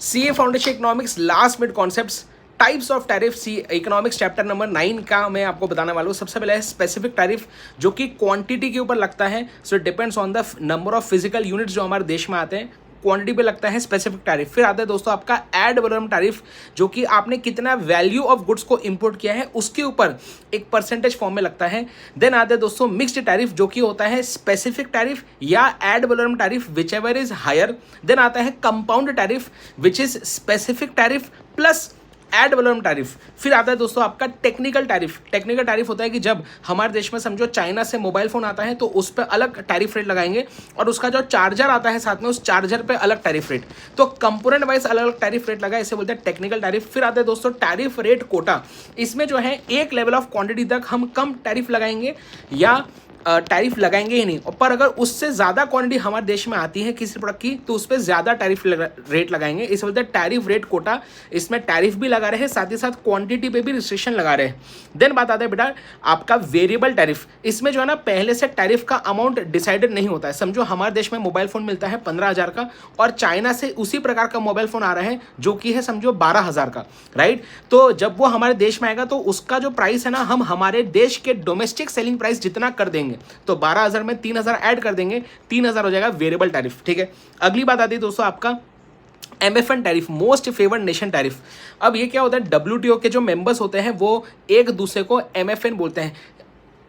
CA foundation economics last mid concepts types of tariff C economics chapter number 9 का मैं आपको बताने वाला हूँ। सबसे पहले है स्पेसिफिक टैरिफ जो कि क्वांटिटी के ऊपर लगता है। So depends on the number of physical units जो हमारे देश में आते हैं, क्वांटिटी पे लगता है स्पेसिफिक टैरिफ। फिर आता है दोस्तों आपका एड वैलोरम टैरिफ जो कि आपने कितना वैल्यू ऑफ गुड्स को इंपोर्ट किया है उसके ऊपर एक परसेंटेज फॉर्म में लगता है। देन आता है दोस्तों मिक्स्ड टैरिफ जो कि होता है स्पेसिफिक टैरिफ या ad valorem tariff whichever is higher. Then आता है compound tariff which is specific tariff plus ad valorem tariff. फिर आता है दोस्तों आपका टेक्निकल टैरिफ। टेक्निकल टैरिफ होता है कि जब हमारे देश में समझो चाइना से मोबाइल फोन आता है तो उस पर अलग टैरिफ रेट लगाएंगे और उसका जो चार्जर आता है साथ में उस चार्जर पे अलग टैरिफ रेट, तो कंपोनेंट वाइज अलग अलग टैरिफ रेट लगा, इसे बोलते हैं टेक्निकल टैरिफ। फिर आता है दोस्तों टैरिफ रेट कोटा। इसमें जो है एक लेवल ऑफ क्वांटिटी तक हम कम टैरिफ लगाएंगे या टैरिफ लगाएंगे ही नहीं, पर अगर उससे ज़्यादा क्वांटिटी हमारे देश में आती है किसी प्रोडक्ट की तो उस पर ज़्यादा टैरिफ रेट लगाएंगे, इसे बोलते हैं टैरिफ रेट कोटा। इसमें टैरिफ भी लगा रहे हैं, साथ ही साथ क्वांटिटी पे भी रिस्ट्रिक्शन लगा रहे हैं। देन बात आता है बेटा आपका वेरिएबल टैरिफ। इसमें जो है ना पहले से टैरिफ का अमाउंट डिसाइडेड नहीं होता है। समझो हमारे देश में मोबाइल फ़ोन मिलता है 15,000 का और चाइना से उसी प्रकार का मोबाइल फ़ोन आ रहा है जो कि है समझो 12,000 का, राइट। तो जब वो हमारे देश में आएगा तो उसका जो प्राइस है ना हम हमारे देश के डोमेस्टिक सेलिंग प्राइस जितना कर देंगे, तो 12,000 में 3,000 ऐड कर देंगे, 3,000 हो जाएगा वेरिएबल टैरिफ, ठीक है। अगली बात आती है दोस्तों आपका MFN tariff, most favoured nation tariff. अब ये क्या होता है, WTO के जो मेंबर्स होते हैं वो एक दूसरे को MFN बोलते हैं,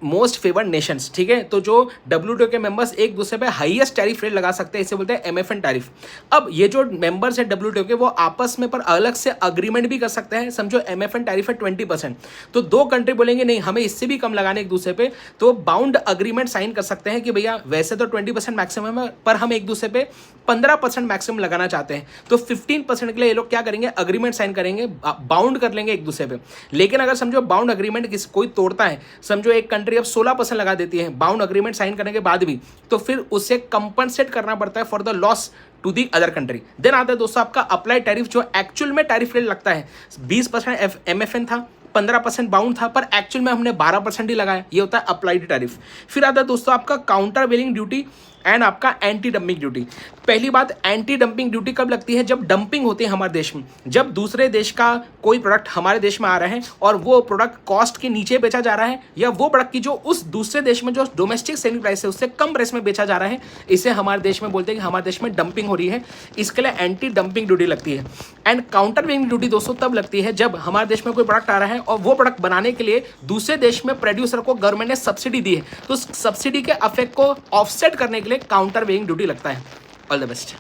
मोस्ट फेवर्ड नेशंस, ठीक है। तो जो WTO के मेंबर्स एक दूसरे पे हाईएस्ट टैरिफ रेट लगा सकते हैं, इसे बोलते हैं MFN टैरिफ। अब ये जो मेंबर्स है WTO के वो आपस में पर अलग से अग्रीमेंट भी कर सकते हैं। समझो MFN टैरिफ है 20%, तो दो कंट्री बोलेंगे नहीं हमें इससे भी कम लगाने एक दूसरे पे, तो बाउंड अग्रीमेंट साइन कर सकते हैं कि भैया वैसे तो 20% मैक्सिमम है पर हम एक दूसरे पे 15% मैक्सिमम लगाना चाहते हैं, तो 15% के लिए ये लोग क्या करेंगे, अग्रीमेंट साइन करेंगे, बाउंड कर लेंगे एक दूसरे पे। लेकिन अगर समझो बाउंड अग्रीमेंट कोई तोड़ता है, समझो एक कंट्री अब 16% लगा देती है बाउंड अग्रीमेंट साइन करने के बाद भी, तो फिर उसे कंपनसेट करना पड़ता है for the loss to the other country. Then आता है दोस्तों आपका अप्लाई टैरिफ जो एक्चुअल में टैरिफ रेट लगता है। 20% MFN था, 15% बाउंड था, पर एक्चुअल में हमने 12% ही लगाया, ये होता है अप्लाइड टैरिफ। फिर आता है दोस्तों आपका काउंटर वेलिंग ड्यूटी एंड आपका एंटी डंपिंग ड्यूटी। पहली बात, एंटी डंपिंग ड्यूटी कब लगती है, जब डंपिंग होती है हमारे देश में, जब दूसरे देश का कोई प्रोडक्ट हमारे देश में आ रहा है और वो प्रोडक्ट कॉस्ट के नीचे बेचा जा रहा है, या वो प्रोडक्ट की जो उस दूसरे देश में जो डोमेस्टिक सेलिंग प्राइस है उससे कम प्राइस में बेचा जा रहा है, इसे हमारे देश में बोलते हैं कि हमारे देश में डंपिंग हो रही है, इसके लिए एंटी डंपिंग ड्यूटी लगती है। एंड काउंटर वेलिंग ड्यूटी दोस्तों तब लगती है जब हमारे देश में कोई प्रोडक्ट आ रहा है और वो प्रोडक्ट बनाने के लिए दूसरे देश में प्रोड्यूसर को गवर्नमेंट ने सब्सिडी दी है, तो सब्सिडी के अफेक्ट को ऑफसेट करने के लिए काउंटर वेलिंग ड्यूटी लगता है। All the best.